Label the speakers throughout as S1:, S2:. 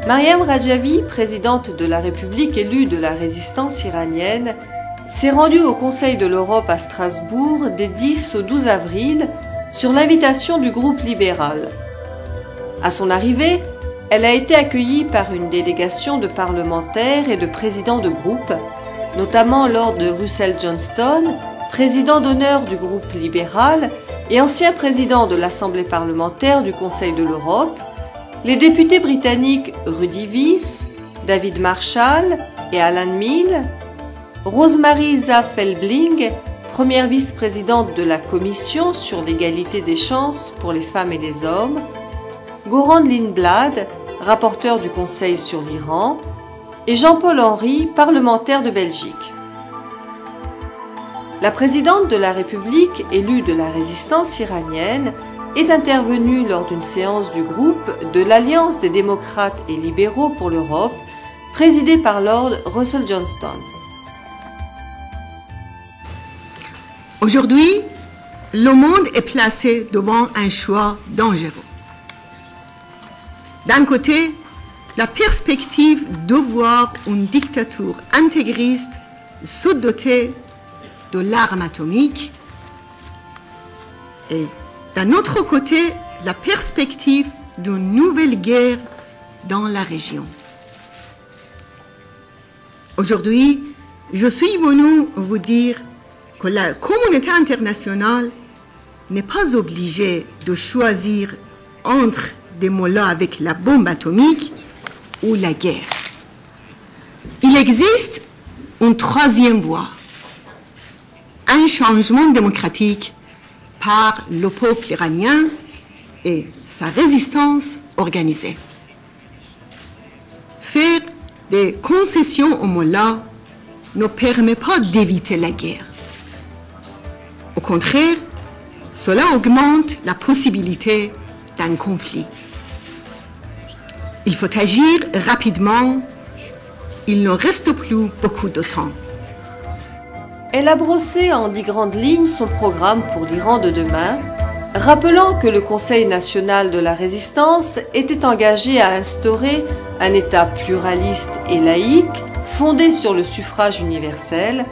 S1: Maryam Rajavi, présidente de la République élue de la résistance iranienne, s'est rendue au Conseil de l'Europe à Strasbourg des 10 au 12 avril sur l'invitation du groupe libéral. À son arrivée, elle a été accueillie par une délégation de parlementaires et de présidents de groupe, notamment Lord Russell Johnston, président d'honneur du groupe libéral et ancien président de l'Assemblée parlementaire du Conseil de l'Europe, les députés britanniques Rudy Weiss, David Marshall et Alan Mill, Rosemary Zafelbling, première vice-présidente de la Commission sur l'égalité des chances pour les femmes et les hommes, Goran Lindblad, rapporteur du Conseil sur l'Iran, et Jean-Paul Henry, parlementaire de Belgique. La présidente de la République élue de la résistance iranienne est intervenue lors d'une séance du groupe de l'Alliance des démocrates et libéraux pour l'Europe, présidée par Lord Russell Johnston.
S2: Aujourd'hui, le monde est placé devant un choix dangereux. D'un côté, la perspective de voir une dictature intégriste se doter de l'arme atomique et d'un autre côté, la perspective d'une nouvelle guerre dans la région. Aujourd'hui, je suis venu vous dire que la communauté internationale n'est pas obligée de choisir entre des mollahs avec la bombe atomique ou la guerre. Il existe une troisième voie, un changement démocratique par le peuple iranien et sa résistance organisée. Faire des concessions aux mollahs ne permet pas d'éviter la guerre. Au contraire, cela augmente la possibilité d'un conflit. Il faut agir rapidement. Il ne reste plus beaucoup de temps.
S1: Elle a brossé en 10 grandes lignes son programme pour l'Iran de demain, rappelant que le Conseil national de la résistance était engagé à instaurer un État pluraliste et laïque, fondé sur le suffrage universel,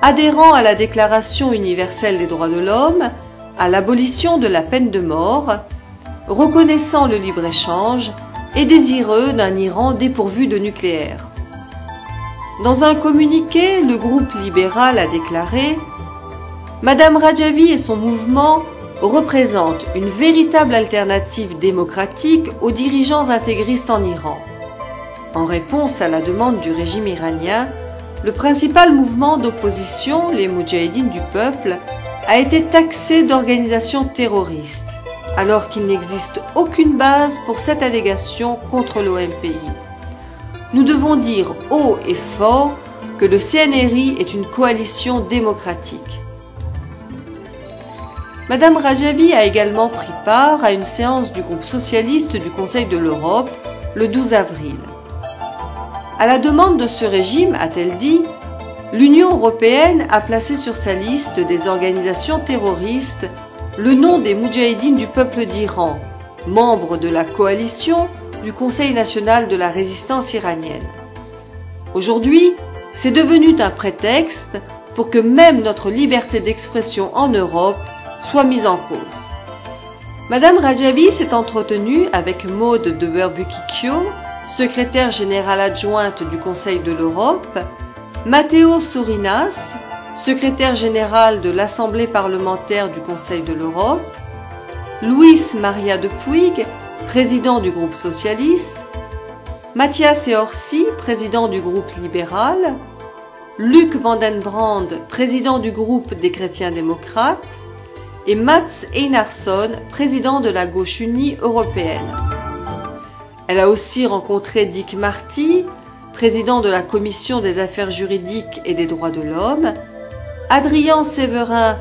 S1: adhérant à la Déclaration universelle des droits de l'homme, à l'abolition de la peine de mort, reconnaissant le libre-échange et désireux d'un Iran dépourvu de nucléaire. Dans un communiqué, le groupe libéral a déclaré « Madame Rajavi et son mouvement représentent une véritable alternative démocratique aux dirigeants intégristes en Iran. » En réponse à la demande du régime iranien, le principal mouvement d'opposition, les Moudjahidines du peuple, a été taxé d'organisation terroriste, alors qu'il n'existe aucune base pour cette allégation contre l'OMPI. Nous devons dire haut et fort que le CNRI est une coalition démocratique. Madame Rajavi a également pris part à une séance du groupe socialiste du Conseil de l'Europe le 12 avril. À la demande de ce régime, a-t-elle dit, l'Union européenne a placé sur sa liste des organisations terroristes le nom des Moudjahidines du peuple d'Iran, membres de la coalition du Conseil national de la résistance iranienne. Aujourd'hui, c'est devenu un prétexte pour que même notre liberté d'expression en Europe soit mise en cause. Madame Rajavi s'est entretenue avec Maud de Berbuquicchio, secrétaire générale adjointe du Conseil de l'Europe, Matteo Sourinas, secrétaire général de l'Assemblée parlementaire du Conseil de l'Europe, Luis Maria de Puig, président du groupe socialiste, Mathias Eorsi, président du groupe libéral, Luc Vandenbrand, président du groupe des chrétiens démocrates, et Mats Einarsson, président de la gauche unie européenne. Elle a aussi rencontré Dick Marty, président de la Commission des affaires juridiques et des droits de l'homme, Adrian Séverin,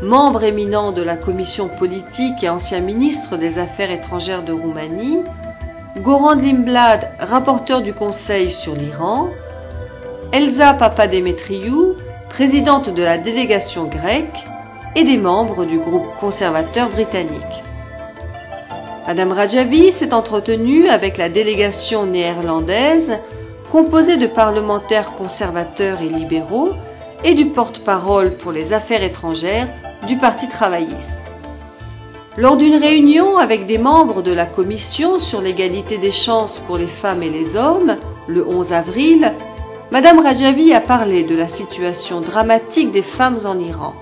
S1: membre éminent de la Commission politique et ancien ministre des Affaires étrangères de Roumanie, Goran Lindblad, rapporteur du Conseil sur l'Iran, Elsa Papademetriou, présidente de la délégation grecque, et des membres du groupe conservateur britannique. Madame Rajavi s'est entretenue avec la délégation néerlandaise, composée de parlementaires conservateurs et libéraux, et du porte-parole pour les affaires étrangères du Parti travailliste. Lors d'une réunion avec des membres de la Commission sur l'égalité des chances pour les femmes et les hommes, le 11 avril, Madame Rajavi a parlé de la situation dramatique des femmes en Iran.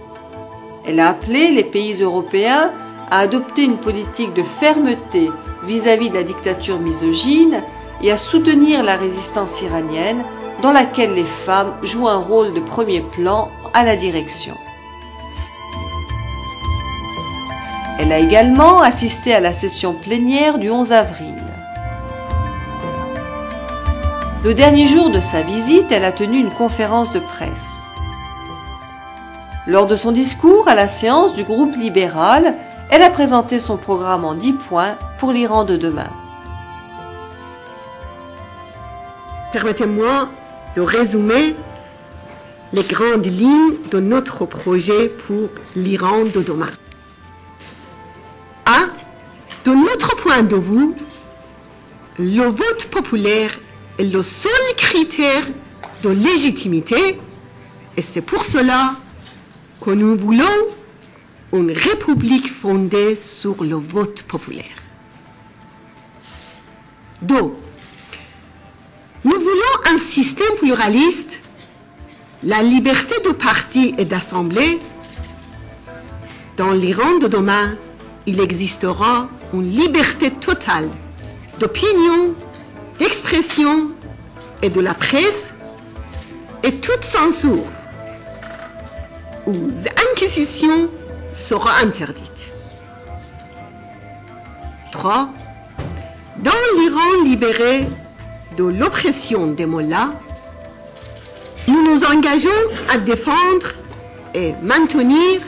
S1: Elle a appelé les pays européens à adopter une politique de fermeté vis-à-vis de la dictature misogyne et à soutenir la résistance iranienne dans laquelle les femmes jouent un rôle de premier plan à la direction. Elle a également assisté à la session plénière du 11 avril. Le dernier jour de sa visite, elle a tenu une conférence de presse. Lors de son discours à la séance du groupe libéral, elle a présenté son programme en 10 points pour l'Iran de demain.
S2: Permettez-moi de résumer les grandes lignes de notre projet pour l'Iran de demain. 1. De notre point de vue, le vote populaire est le seul critère de légitimité et c'est pour cela que nous voulons une république fondée sur le vote populaire. 2. Nous voulons un système pluraliste, la liberté de parti et d'assemblée. Dans l'Iran de demain, il existera une liberté totale d'opinion, d'expression et de la presse, et toute censure ou inquisition sera interdite. 3. Dans l'Iran libéré de l'oppression des mollahs, nous nous engageons à défendre et maintenir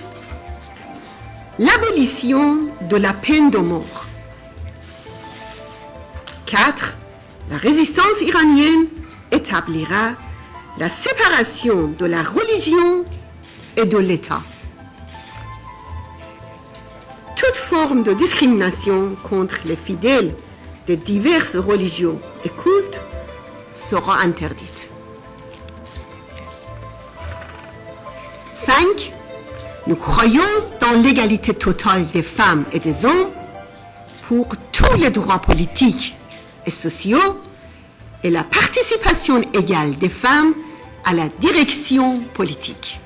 S2: l'abolition de la peine de mort. 4. La résistance iranienne établira la séparation de la religion et de l'État. Toute forme de discrimination contre les fidèles de diverses religions et cultes sera interdite. 5. Nous croyons dans l'égalité totale des femmes et des hommes pour tous les droits politiques et sociaux et la participation égale des femmes à la direction politique.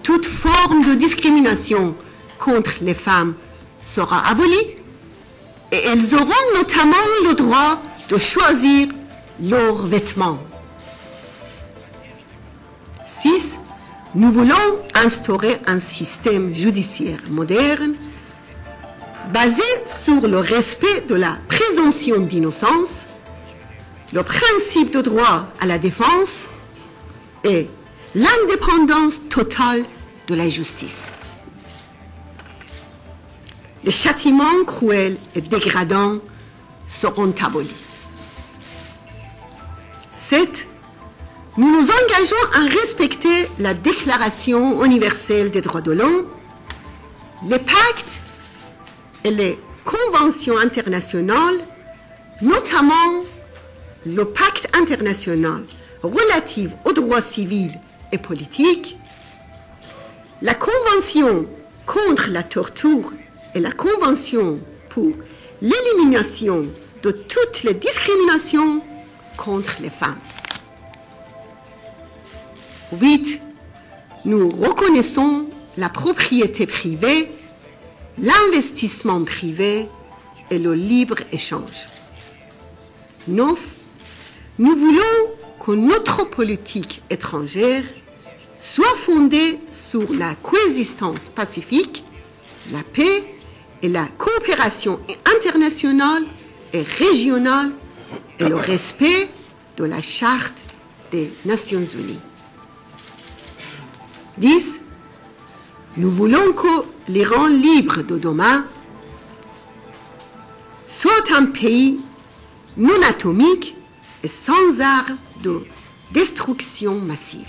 S2: Toute forme de discrimination contre les femmes sera abolie et elles auront notamment le droit de choisir leurs vêtements. 6. Nous voulons instaurer un système judiciaire moderne basé sur le respect de la présomption d'innocence, le principe de droit à la défense et l'indépendance totale de la justice. Les châtiments cruels et dégradants seront abolis. 7. Nous nous engageons à respecter la Déclaration universelle des droits de l'homme, les pactes et les conventions internationales, notamment le pacte international relatif aux droits civils et politiques, la convention contre la torture et la convention pour l'élimination de toutes les discriminations contre les femmes. 8. Nous reconnaissons la propriété privée, l'investissement privé et le libre-échange. 9. Nous voulons que notre politique étrangère soit fondée sur la coexistence pacifique, la paix et la coopération internationale et régionale et le respect de la Charte des Nations Unies. 10. Nous voulons que l'Iran libre de demain soit un pays non atomique et sans armes de destruction massive.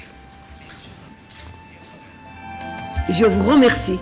S2: Je vous remercie.